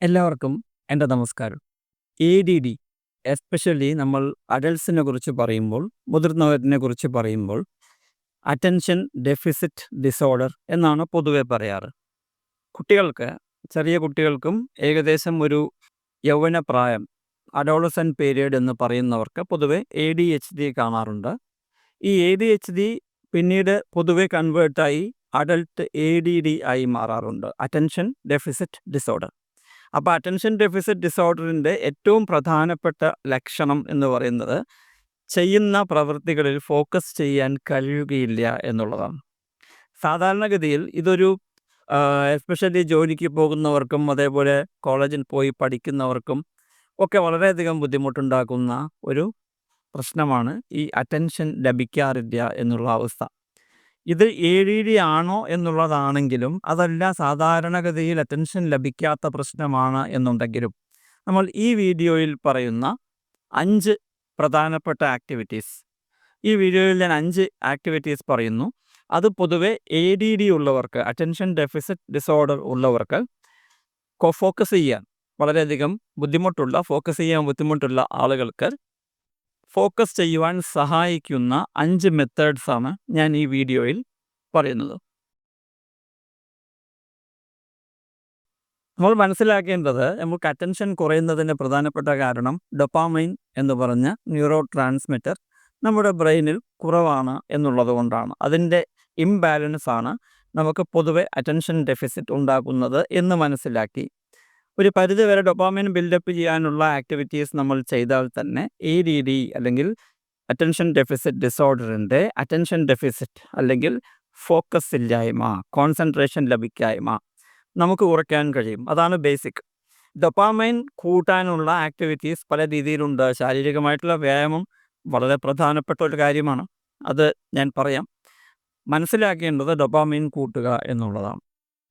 എല്ലാവർക്കും എൻ്റെ നമസ്കാരം. ADD എസ്പെഷ്യലി നമ്മൾ അഡൾട്ട്സിനെ കുറിച്ച് പറയുമ്പോൾ, മുതിർന്നവരിനെ കുറിച്ച് പറയുമ്പോൾ അറ്റൻഷൻ ഡെഫിസിറ്റ് ഡിസോർഡർ എന്നാണ് പൊതുവെ പറയാറ്. കുട്ടികൾക്ക്, ചെറിയ കുട്ടികൾക്കും ഏകദേശം ഒരു യൗവനപ്രായം, അഡോളസെൻ്റ് പീരിയഡ് എന്ന് പറയുന്നവർക്ക് പൊതുവെ ADHD കാണാറുണ്ട്. ഈ ADHD പിന്നീട് പൊതുവെ കൺവേർട്ടായി അഡൾട്ട് ADD ആയി മാറാറുണ്ട്, അറ്റൻഷൻ ഡെഫിസിറ്റ് ഡിസോർഡർ. അപ്പോൾ അറ്റൻഷൻ ഡെഫിസിറ്റ് ഡിസോർഡറിൻ്റെ ഏറ്റവും പ്രധാനപ്പെട്ട ലക്ഷണം എന്ന് പറയുന്നത് ചെയ്യുന്ന പ്രവൃത്തികളിൽ ഫോക്കസ് ചെയ്യാൻ കഴിയുകയില്ല എന്നുള്ളതാണ്. സാധാരണഗതിയിൽ ഇതൊരു എസ്പെഷ്യലി ജോലിക്ക് പോകുന്നവർക്കും അതേപോലെ കോളേജിൽ പോയി പഠിക്കുന്നവർക്കും ഒക്കെ വളരെയധികം ബുദ്ധിമുട്ടുണ്ടാക്കുന്ന ഒരു പ്രശ്നമാണ് ഈ അറ്റൻഷൻ ലഭിക്കാറില്ല എന്നുള്ള അവസ്ഥ. ഇത് ADD ആണോ എന്നുള്ളതാണെങ്കിലും അതല്ല, സാധാരണഗതിയിൽ അറ്റൻഷൻ ലഭിക്കാത്ത പ്രശ്നമാണ് എന്നുണ്ടെങ്കിലും നമ്മൾ ഈ വീഡിയോയിൽ പറയുന്ന 5 പ്രധാനപ്പെട്ട ആക്ടിവിറ്റീസ്, ഈ വീഡിയോയിൽ ഞാൻ 5 ആക്ടിവിറ്റീസ് പറയുന്നു. അത് പൊതുവെ ADD ഉള്ളവർക്ക്, അറ്റൻഷൻ ഡെഫിസിറ്റ് ഡിസോർഡർ ഉള്ളവർക്ക് ഫോക്കസ് ചെയ്യാൻ വളരെയധികം ഫോക്കസ് ചെയ്യാൻ ബുദ്ധിമുട്ടുള്ള ആളുകൾക്ക് ഫോക്കസ് ചെയ്യുവാൻ സഹായിക്കുന്ന 5 മെത്തേഡ്സാണ് ഞാൻ ഈ വീഡിയോയിൽ പറയുന്നത്. നമ്മൾ മനസ്സിലാക്കേണ്ടത്, നമുക്ക് അറ്റൻഷൻ കുറയുന്നതിന് പ്രധാനപ്പെട്ട കാരണം ഡൊപാമൈൻ എന്ന് പറഞ്ഞ ന്യൂറോ ട്രാൻസ്മിറ്റർ നമ്മുടെ ബ്രെയിനിൽ കുറവാണ് എന്നുള്ളത് കൊണ്ടാണ്. അതിൻ്റെ ഇംബാലൻസ് ആണ് നമുക്ക് പൊതുവെ അറ്റൻഷൻ ഡെഫിസിറ്റ് ഉണ്ടാക്കുന്നത് എന്ന് മനസ്സിലാക്കി ഒരു പരിധിവരെ ഡൊപാമൈൻ ബിൽഡപ്പ് ചെയ്യാനുള്ള ആക്ടിവിറ്റീസ് നമ്മൾ ചെയ്താൽ തന്നെ ADD അല്ലെങ്കിൽ അറ്റൻഷൻ ഡെഫിസിറ്റ് ഡിസോർഡറിൻ്റെ അറ്റൻഷൻ ഡെഫിസിറ്റ് അല്ലെങ്കിൽ ഫോക്കസ് ഇല്ലായ്മ, കോൺസെൻട്രേഷൻ ലഭിക്കായ്മ നമുക്ക് കുറയ്ക്കാൻ കഴിയും. അതാണ് ബേസിക്. ഡൊപാമൈൻ കൂട്ടാനുള്ള ആക്ടിവിറ്റീസ് പല രീതിയിലുണ്ട്. ശാരീരികമായിട്ടുള്ള വ്യായാമം വളരെ പ്രധാനപ്പെട്ട ഒരു കാര്യമാണ്, അത് ഞാൻ പറയാം. മനസ്സിലാക്കേണ്ടത് ഡൊപാമൈൻ കൂട്ടുക എന്നുള്ളതാണ്.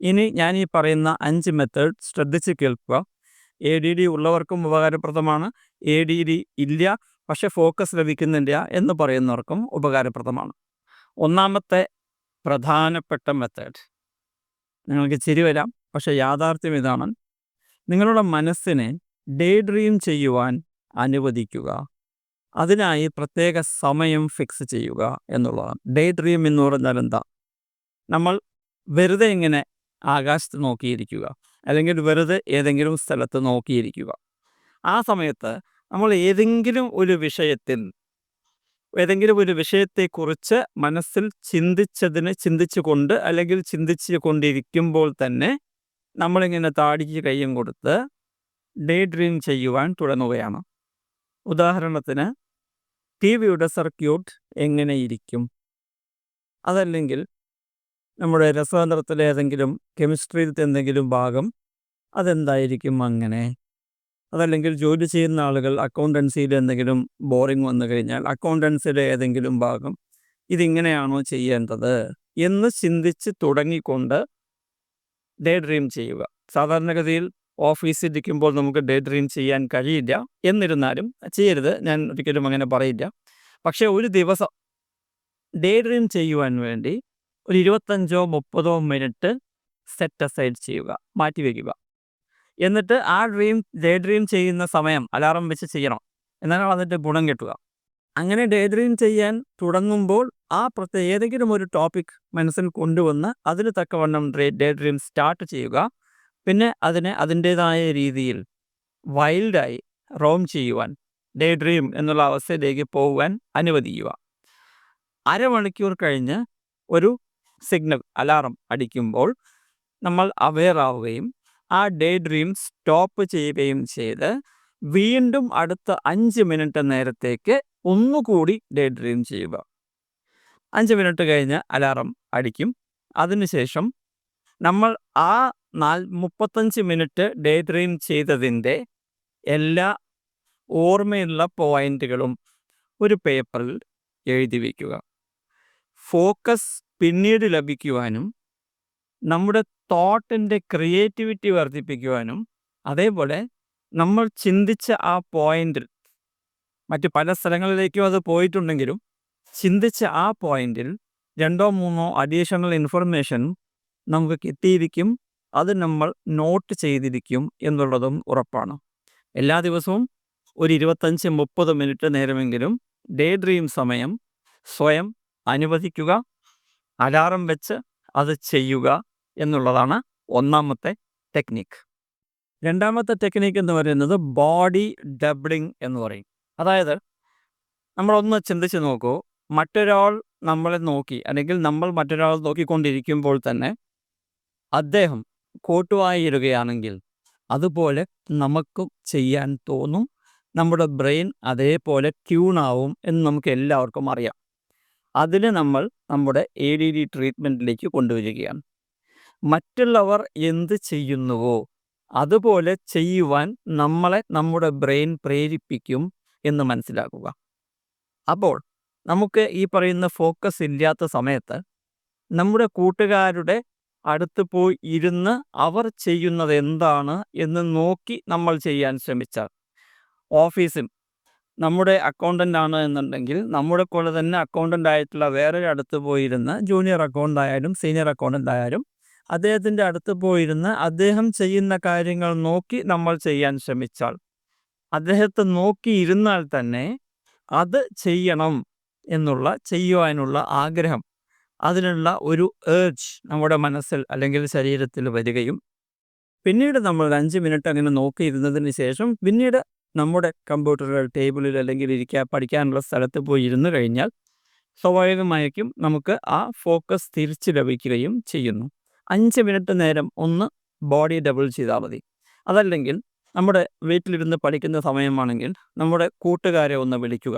ഇനി ഞാൻ ഈ പറയുന്ന 5 മെത്തേഡ് ശ്രദ്ധിച്ച് കേൾക്കുക. ADD ഉള്ളവർക്കും ഉപകാരപ്രദമാണ്, ADD ഇല്ല പക്ഷെ ഫോക്കസ് ലഭിക്കുന്നില്ല എന്ന് പറയുന്നവർക്കും ഉപകാരപ്രദമാണ്. ഒന്നാമത്തെ പ്രധാനപ്പെട്ട മെത്തേഡ്, നിങ്ങൾക്ക് ചിരി വരാം പക്ഷെ യാഥാർത്ഥ്യം ഇതാണ്: നിങ്ങളുടെ മനസ്സിനെ ഡേ ഡ്രീം ചെയ്യുവാൻ അനുവദിക്കുക. അതിനായി പ്രത്യേക സമയം ഫിക്സ് ചെയ്യുക എന്നുള്ളതാണ്. ഡേ ഡ്രീം എന്ന് പറഞ്ഞാൽ എന്താ? നമ്മൾ വെറുതെ ഇങ്ങനെ ആകാശത്ത് നോക്കിയിരിക്കുക, അല്ലെങ്കിൽ വെറുതെ ഏതെങ്കിലും സ്ഥലത്ത് നോക്കിയിരിക്കുക. ആ സമയത്ത് നമ്മൾ ഏതെങ്കിലും ഒരു വിഷയത്തെക്കുറിച്ച് മനസ്സിൽ ചിന്തിച്ചുകൊണ്ട് അല്ലെങ്കിൽ ചിന്തിച്ചു കൊണ്ടിരിക്കുമ്പോൾ തന്നെ നമ്മളിങ്ങനെ താടിക്ക് കയ്യും കൊടുത്ത് ഡേ ഡ്രീം ചെയ്യുവാൻ തുടങ്ങുകയാണ്. ഉദാഹരണത്തിന്, TV-യുടെ സർക്യൂട്ട് എങ്ങനെയിരിക്കും, അതല്ലെങ്കിൽ നമ്മുടെ രസതന്ത്രത്തിലെ ഏതെങ്കിലും കെമിസ്ട്രിയിലത്തെ എന്തെങ്കിലും ഭാഗം അതെന്തായിരിക്കും അങ്ങനെ, അതല്ലെങ്കിൽ ജോലി ചെയ്യുന്ന ആളുകൾ അക്കൗണ്ടൻസിയിൽ എന്തെങ്കിലും ബോറിംഗ് വന്നു കഴിഞ്ഞാൽ അക്കൗണ്ടൻസിയുടെ ഏതെങ്കിലും ഭാഗം ഇതിങ്ങനെയാണോ ചെയ്യേണ്ടത് എന്ന് ചിന്തിച്ച് തുടങ്ങിക്കൊണ്ട് ഡേ ഡ്രീം ചെയ്യുക. സാധാരണഗതിയിൽ ഓഫീസിൽ ഇരിക്കുമ്പോൾ നമുക്ക് ഡേ ഡ്രീം ചെയ്യാൻ കഴിയില്ല, എന്നിരുന്നാലും ചെയ്യരുത്, ഞാൻ ഒരിക്കലും അങ്ങനെ പറയില്ല. പക്ഷേ ഒരു ദിവസം ഡേ ഡ്രീം ചെയ്യുവാൻ വേണ്ടി ഒരു 25-30 മിനിറ്റ് സെറ്റ് അസൈഡ് ചെയ്യുക, മാറ്റിവെക്കുക. എന്നിട്ട് ആ ഡേ ഡ്രീം ചെയ്യുന്ന സമയം അലാറം വെച്ച് ചെയ്യണം, എന്നാലും അതിൻ്റെ ഗുണം കിട്ടുക. അങ്ങനെ ഡേ ഡ്രീം ചെയ്യാൻ തുടങ്ങുമ്പോൾ ഏതെങ്കിലും ഒരു ടോപ്പിക് മനസ്സിൽ കൊണ്ടുവന്ന് അതിന് തക്കവണ്ണം ഡേ ഡ്രീം സ്റ്റാർട്ട് ചെയ്യുക. പിന്നെ അതിനെ അതിൻ്റേതായ രീതിയിൽ വൈൽഡായി റോം ചെയ്യുവാൻ, ഡേ ഡ്രീം എന്നുള്ള അവസ്ഥയിലേക്ക് പോകുവാൻ അനുവദിക്കുക. അരമണിക്കൂർ കഴിഞ്ഞ് ഒരു സിഗ്നൽ, അലാറം അടിക്കുമ്പോൾ നമ്മൾ അവെയർ ആവുകയും ആ ഡേ ഡ്രീം സ്റ്റോപ്പ് ചെയ്യുകയും ചെയ്ത് വീണ്ടും അടുത്ത 5 മിനിറ്റ് നേരത്തേക്ക് ഒന്നുകൂടി ഡേ ഡ്രീം ചെയ്യുക. 5 മിനിറ്റ് കഴിഞ്ഞ് അലാറം അടിക്കും. അതിനുശേഷം നമ്മൾ ആ 35 മിനിറ്റ് ഡേ ഡ്രീം ചെയ്തതിൻ്റെ എല്ലാ ഓർമ്മയുള്ള പോയിന്റുകളും ഒരു പേപ്പറിൽ എഴുതി വയ്ക്കുക. ഫോക്കസ് പിന്നീട് ലഭിക്കുവാനും നമ്മുടെ തോട്ടിൻ്റെ ക്രിയേറ്റിവിറ്റി വർദ്ധിപ്പിക്കുവാനും, അതേപോലെ നമ്മൾ ചിന്തിച്ച ആ പോയിന്റിൽ മറ്റ് പല സ്ഥലങ്ങളിലേക്കും അത് പോയിട്ടുണ്ടെങ്കിലും ചിന്തിച്ച ആ പോയിന്റിൽ 2-3 അഡീഷണൽ ഇൻഫർമേഷൻ നമുക്ക് കിട്ടിയിരിക്കും. അത് നമ്മൾ നോട്ട് ചെയ്തിരിക്കും എന്നുള്ളതും ഉറപ്പാണ്. എല്ലാ ദിവസവും ഒരു 25-30 മിനിറ്റ് നേരമെങ്കിലും ഡേ ഡ്രീം സമയം സ്വയം അനുവദിക്കുക, അലാറം വെച്ച് അത് ചെയ്യുക എന്നുള്ളതാണ് ഒന്നാമത്തെ ടെക്നിക്ക്. രണ്ടാമത്തെ ടെക്നിക്ക് എന്ന് പറയുന്നത് ബോഡി ഡബ്ലിംഗ് എന്ന് പറയും. അതായത് നമ്മളൊന്ന് ചിന്തിച്ച് നോക്കൂ, മറ്റൊരാൾ നമ്മളെ നോക്കി അല്ലെങ്കിൽ നമ്മൾ മറ്റൊരാൾ നോക്കിക്കൊണ്ടിരിക്കുമ്പോൾ തന്നെ അദ്ദേഹം കോട്ടുവായിടുകയാണെങ്കിൽ അതുപോലെ നമുക്കും ചെയ്യാൻ തോന്നും. നമ്മുടെ ബ്രെയിൻ അതേപോലെ ട്യൂണാവും എന്ന് നമുക്ക് എല്ലാവർക്കും അറിയാം. അതിന് നമ്മൾ നമ്മുടെ ADD ട്രീറ്റ്മെൻറ്റിലേക്ക് കൊണ്ടുവരികയാണ്. മറ്റുള്ളവർ എന്ത് ചെയ്യുന്നുവോ അതുപോലെ ചെയ്യുവാൻ നമ്മളെ നമ്മുടെ ബ്രെയിൻ പ്രേരിപ്പിക്കും എന്ന് മനസ്സിലാക്കുക. അപ്പോൾ നമുക്ക് ഈ പറയുന്ന ഫോക്കസ് ഇല്ലാത്ത സമയത്ത് നമ്മുടെ കൂട്ടുകാരുടെ അടുത്ത് പോയി ഇരുന്ന് അവർ ചെയ്യുന്നത് എന്താണ് എന്ന് നോക്കി നമ്മൾ ചെയ്യാൻ ശ്രമിച്ചാൽ, ഓഫീസിൽ നമ്മുടെ അക്കൗണ്ടൻ്റ് ആണ് എന്നുണ്ടെങ്കിൽ നമ്മുടെ പോലെ തന്നെ അക്കൗണ്ടൻ്റ് ആയിട്ടുള്ള വേറൊരു അടുത്ത് പോയിരുന്ന്, ജൂനിയർ അക്കൗണ്ടൻ്റ് ആയാലും സീനിയർ അക്കൗണ്ടൻ്റ് ആയാലും അദ്ദേഹത്തിൻ്റെ അടുത്ത് പോയിരുന്ന് അദ്ദേഹം ചെയ്യുന്ന കാര്യങ്ങൾ നോക്കി നമ്മൾ ചെയ്യാൻ ശ്രമിച്ചാൽ, അദ്ദേഹത്തെ നോക്കിയിരുന്നാൽ തന്നെ അത് ചെയ്യണം എന്നുള്ള ചെയ്യുവാനുള്ള ആഗ്രഹം, അതിനുള്ള ഒരു ഏർജ് നമ്മുടെ മനസ്സിൽ അല്ലെങ്കിൽ ശരീരത്തിൽ വരികയും പിന്നീട് നമ്മൾ 5 മിനിറ്റ് അങ്ങനെ നോക്കിയിരുന്നതിന് ശേഷം പിന്നീട് നമ്മുടെ കമ്പ്യൂട്ടറിൽ ടേബിളിൽ അല്ലെങ്കിൽ പഠിക്കാനുള്ള സ്ഥലത്ത് പോയി ഇരുന്ന് കഴിഞ്ഞാൽ സ്വാഭാവികമായിരിക്കും നമുക്ക് ആ ഫോക്കസ് തിരിച്ചു ലഭിക്കുകയും ചെയ്യുന്നു. 5 മിനിറ്റ് നേരം ഒന്ന് ബോഡി ഡബിൾ ചെയ്താൽ മതി. അതല്ലെങ്കിൽ നമ്മുടെ വീട്ടിലിരുന്ന് പഠിക്കുന്ന സമയമാണെങ്കിൽ നമ്മുടെ കൂട്ടുകാരെ ഒന്ന് വിളിക്കുക.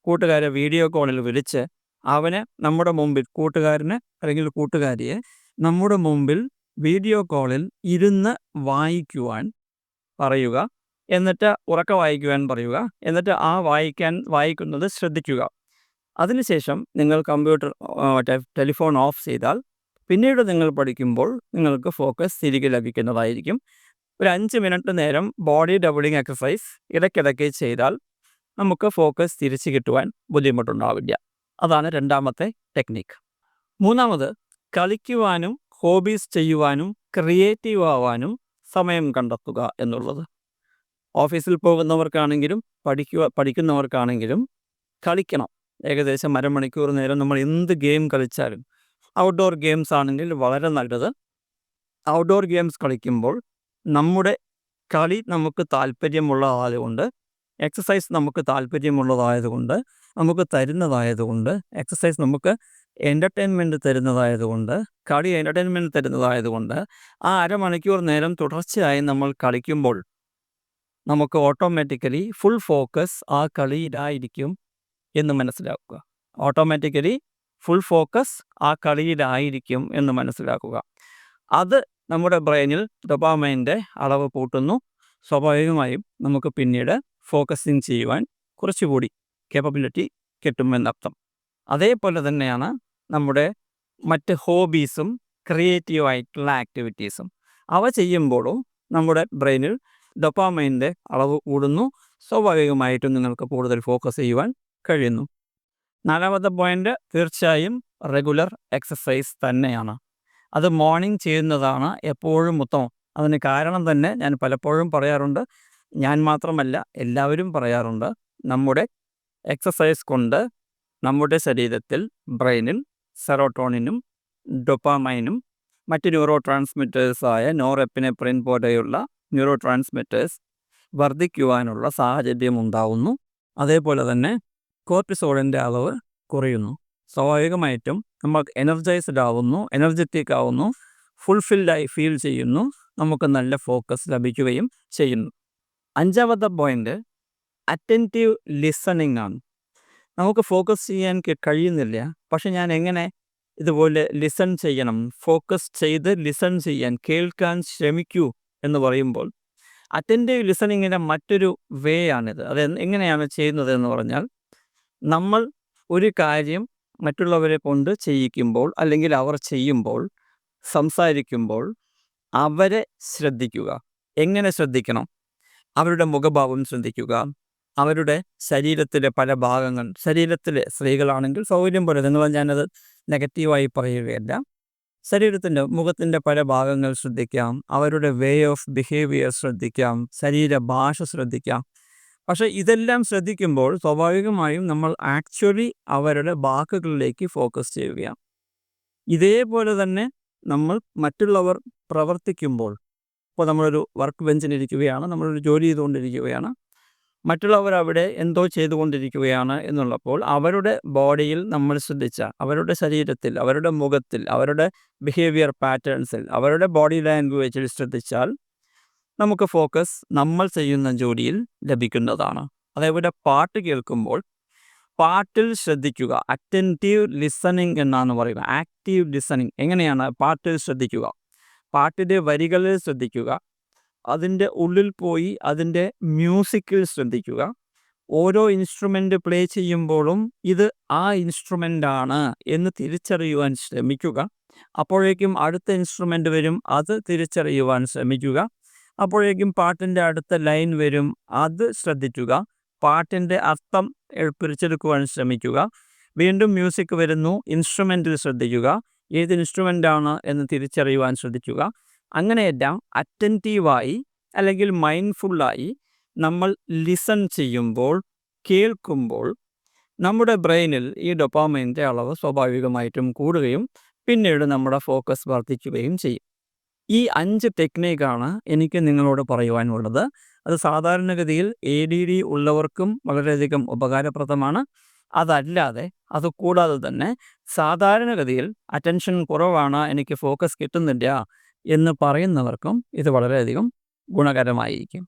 കൂട്ടുകാരെ വീഡിയോ കോളിൽ വിളിച്ച് അവനെ നമ്മുടെ മുമ്പിൽ, കൂട്ടുകാരനെ അല്ലെങ്കിൽ കൂട്ടുകാരിയെ നമ്മുടെ മുമ്പിൽ വീഡിയോ കോളിൽ ഇരുന്ന് വായിക്കുവാൻ പറയുക. എന്നിട്ട് ഉറക്കെ വായിക്കുവാൻ പറയുക. എന്നിട്ട് ആ വായിക്കുന്നത് ശ്രദ്ധിക്കുക. അതിനുശേഷം നിങ്ങൾ കമ്പ്യൂട്ടർ ടെലിഫോൺ ഓഫ് ചെയ്താൽ പിന്നീട് നിങ്ങൾ പഠിക്കുമ്പോൾ നിങ്ങൾക്ക് ഫോക്കസ് തിരികെ ലഭിക്കുന്നതായിരിക്കും. ഒരു 5 മിനിറ്റ് നേരം ബോഡി ഡബിളിംഗ് എക്സസൈസ് ഇടയ്ക്കിടയ്ക്ക് ചെയ്താൽ നമുക്ക് ഫോക്കസ് തിരിച്ചു കിട്ടുവാൻ ബുദ്ധിമുട്ടുണ്ടാവില്ല. അതാണ് രണ്ടാമത്തെ ടെക്നിക്ക്. മൂന്നാമത്, കളിക്കുവാനും ഹോബീസ് ചെയ്യുവാനും ക്രിയേറ്റീവ് ആവാനും സമയം കണ്ടെത്തുക എന്നുള്ളത്. ഓഫീസിൽ പോകുന്നവർക്കാണെങ്കിലും പഠിക്കുന്നവർക്കാണെങ്കിലും കളിക്കണം. ഏകദേശം അരമണിക്കൂർ നേരം നമ്മൾ എന്ത് ഗെയിം കളിച്ചാലും, ഔട്ട്ഡോർ ഗെയിംസ് ആണെങ്കിൽ വളരെ നല്ലത്. ഔട്ട്ഡോർ ഗെയിംസ് കളിക്കുമ്പോൾ നമ്മുടെ കളി നമുക്ക് താല്പര്യമുള്ളതായതുകൊണ്ട്, എക്സസൈസ് നമുക്ക് താല്പര്യമുള്ളതായതുകൊണ്ട്, നമുക്ക് തരുന്നതായതുകൊണ്ട്, എക്സസൈസ് നമുക്ക് എൻ്റർടൈൻമെൻറ്റ് തരുന്നതായതുകൊണ്ട്, കളി എൻ്റർടൈൻമെൻറ്റ് തരുന്നതായതുകൊണ്ട് ആ അരമണിക്കൂർ നേരം തുടർച്ചയായി നമ്മൾ കളിക്കുമ്പോൾ നമുക്ക് ഓട്ടോമാറ്റിക്കലി ഫുൾ ഫോക്കസ് ആ കളിയിലായിരിക്കും എന്ന് മനസ്സിലാക്കുക. ഓട്ടോമാറ്റിക്കലി ഫുൾ ഫോക്കസ് ആ കളിയിലായിരിക്കും എന്ന് മനസ്സിലാക്കുക. അത് നമ്മുടെ ബ്രെയിനിൽ ഡോപാമൈൻ്റെ അളവ് കൂട്ടുന്നു. സ്വാഭാവികമായും നമുക്ക് പിന്നീട് ഫോക്കസിങ് ചെയ്യുവാൻ കുറച്ചുകൂടി കേപ്പബിലിറ്റി കിട്ടുമെന്നർത്ഥം. അതേപോലെ തന്നെയാണ് നമ്മുടെ മറ്റ് ഹോബീസും ക്രിയേറ്റീവായിട്ടുള്ള ആക്ടിവിറ്റീസും. അവ ചെയ്യുമ്പോഴും നമ്മുടെ ബ്രെയിനിൽ ഡോപാമൈൻ്റെ അളവ് കൂടുന്നു. സ്വാഭാവികമായിട്ടും നിങ്ങൾക്ക് കൂടുതൽ ഫോക്കസ് ചെയ്യുവാൻ കഴിയുന്നു. നാലാമത്തെ പോയിൻ്റ് തീർച്ചയായും റെഗുലർ എക്സസൈസ് തന്നെയാണ്. അത് മോർണിംഗ് ചെയ്യുന്നതാണ് എപ്പോഴും ഉത്തമം. അതിന് കാരണം തന്നെ ഞാൻ പലപ്പോഴും പറയാറുണ്ട്, ഞാൻ മാത്രമല്ല എല്ലാവരും പറയാറുണ്ട്. നമ്മുടെ എക്സസൈസ് കൊണ്ട് നമ്മുടെ ശരീരത്തിൽ ബ്രെയിനിൽ സെറോട്ടോണിനും ഡോപാമൈനും മറ്റ് ന്യൂറോ ട്രാൻസ്മിറ്റേഴ്സായ നോറെപ്പിനെഫ്രിൻ പോലെയുള്ള ന്യൂറോ ട്രാൻസ്മിറ്റേഴ്സ് വർദ്ധിക്കുവാനുള്ള സാഹചര്യം ഉണ്ടാവുന്നു. അതേപോലെ തന്നെ കോർട്ടിസോളിൻ്റെ അളവ് കുറയുന്നു. സ്വാഭാവികമായിട്ടും നമ്മൾ എനർജൈസ്ഡ് ആവുന്നു, എനർജറ്റിക് ആവുന്നു, ഫുൾഫിൽഡായി ഫീൽ ചെയ്യുന്നു, നമുക്ക് നല്ല ഫോക്കസ് ലഭിക്കുകയും ചെയ്യുന്നു. അഞ്ചാമത്തെ പോയിൻ്റ് അറ്റൻറ്റീവ് ലിസണിങ് ആണ്. നമുക്ക് ഫോക്കസ് ചെയ്യാൻ കഴിയുന്നില്ല, പക്ഷെ ഞാൻ എങ്ങനെ ഇതുപോലെ ലിസൺ ചെയ്യണം, ഫോക്കസ് ചെയ്ത് ലിസൺ ചെയ്യാൻ, കേൾക്കാൻ ശ്രമിക്കൂ എന്ന് പറയുമ്പോൾ അറ്റൻറ്റീവ് ലിസണിങ്ങിൻ്റെ മറ്റൊരു വേ ആണിത്. അത് എങ്ങനെയാണ് ചെയ്യുന്നത് എന്ന് പറഞ്ഞാൽ, നമ്മൾ ഒരു കാര്യം മറ്റുള്ളവരെ കൊണ്ട് ചെയ്യിക്കുമ്പോൾ അല്ലെങ്കിൽ അവർ ചെയ്യുമ്പോൾ, സംസാരിക്കുമ്പോൾ അവരെ ശ്രദ്ധിക്കുക. എങ്ങനെ ശ്രദ്ധിക്കണം? അവരുടെ മുഖഭാവം ശ്രദ്ധിക്കുക, അവരുടെ ശരീരത്തിലെ പല ഭാഗങ്ങൾ, ശരീരത്തിലെ സ്ത്രീകളാണെങ്കിൽ സൗകര്യം പോലെ, ഞാനത് നെഗറ്റീവായി പറയുകയല്ല, ശരീരത്തിൻ്റെ മുഖത്തിൻ്റെ പല ഭാഗങ്ങൾ ശ്രദ്ധിക്കാം, അവരുടെ വേ ഓഫ് ബിഹേവിയർ ശ്രദ്ധിക്കാം, ശരീരഭാഷ ശ്രദ്ധിക്കാം. പക്ഷേ ഇതെല്ലാം ശ്രദ്ധിക്കുമ്പോൾ സ്വാഭാവികമായും നമ്മൾ ആക്ച്വലി അവരുടെ വാക്കുകളിലേക്ക് ഫോക്കസ് ചെയ്യുകയാണ്. ഇതേപോലെ തന്നെ നമ്മൾ മറ്റുള്ളവർ പ്രവർത്തിക്കുമ്പോൾ, ഇപ്പോൾ നമ്മളൊരു വർക്ക് ബെഞ്ചിലിരിക്കുകയാണ്, നമ്മളൊരു ജോലി ചെയ്തുകൊണ്ടിരിക്കുകയാണ്, മറ്റുള്ളവർ അവിടെ എന്തോ ചെയ്തുകൊണ്ടിരിക്കുകയാണ് എന്നുള്ളപ്പോൾ അവരുടെ ബോഡിയിൽ നമ്മൾ ശ്രദ്ധിച്ച, അവരുടെ ശരീരത്തിൽ, അവരുടെ മുഖത്തിൽ, അവരുടെ ബിഹേവിയർ പാറ്റേൺസിൽ, അവരുടെ ബോഡി ലാംഗ്വേജിൽ ശ്രദ്ധിച്ചാൽ നമുക്ക് ഫോക്കസ് നമ്മൾ ചെയ്യുന്ന ജോലിയിൽ ലഭിക്കുന്നതാണ്. അതേപോലെ പാട്ട് കേൾക്കുമ്പോൾ പാട്ടിൽ ശ്രദ്ധിക്കുക. അറ്റൻറ്റീവ് ലിസണിങ് എന്നാണ് പറയുന്നത്. ആക്റ്റീവ് ലിസണിങ് എങ്ങനെയാണ്? പാട്ടിൽ ശ്രദ്ധിക്കുക, പാട്ടിൻ്റെ വരികളിൽ ശ്രദ്ധിക്കുക, അതിൻ്റെ ഉള്ളിൽ പോയി അതിൻ്റെ മ്യൂസിക്കിൽ ശ്രദ്ധിക്കുക. ഓരോ ഇൻസ്ട്രുമെൻ്റ് പ്ലേ ചെയ്യുമ്പോഴും ഇത് ആ ഇൻസ്ട്രുമെൻ്റാണ് എന്ന് തിരിച്ചറിയുവാൻ ശ്രമിക്കുക. അപ്പോഴേക്കും അടുത്ത ഇൻസ്ട്രുമെൻ്റ് വരും, അത് തിരിച്ചറിയുവാൻ ശ്രമിക്കുക. അപ്പോഴേക്കും പാട്ടിൻ്റെ അടുത്ത ലൈൻ വരും, അത് ശ്രദ്ധിക്കുക. പാട്ടിൻ്റെ അർത്ഥം പിടിച്ചെടുക്കുവാൻ ശ്രമിക്കുക. വീണ്ടും മ്യൂസിക് വരുന്നു, ഇൻസ്ട്രുമെൻറ്റിൽ ശ്രദ്ധിക്കുക, ഏത് ഇൻസ്ട്രുമെൻ്റാണ് എന്ന് തിരിച്ചറിയുവാൻ ശ്രദ്ധിക്കുക. അങ്ങനെയെല്ലാം അറ്റൻറ്റീവായി അല്ലെങ്കിൽ മൈൻഡ്ഫുള്ളായി നമ്മൾ ലിസൺ ചെയ്യുമ്പോൾ, കേൾക്കുമ്പോൾ നമ്മുടെ ബ്രെയിനിൽ ഈ ഡോപാമൈൻ്റെ അളവ് സ്വാഭാവികമായിട്ടും കൂടുകയും പിന്നീട് നമ്മുടെ ഫോക്കസ് വർദ്ധിക്കുകയും ചെയ്യും. ഈ 5 ടെക്നിക്കാണ് എനിക്ക് നിങ്ങളോട് പറയുവാനുള്ളത്. അത് സാധാരണഗതിയിൽ ADD ഉള്ളവർക്കും വളരെയധികം ഉപകാരപ്രദമാണ്. അതല്ലാതെ, അതുകൂടാതെ തന്നെ സാധാരണഗതിയിൽ അറ്റൻഷൻ കുറവാണ്, എനിക്ക് ഫോക്കസ് കിട്ടുന്നില്ല എന്ന് പറയുന്നവർക്കും ഇത് വളരെയധികം ഗുണകരമായിരിക്കും.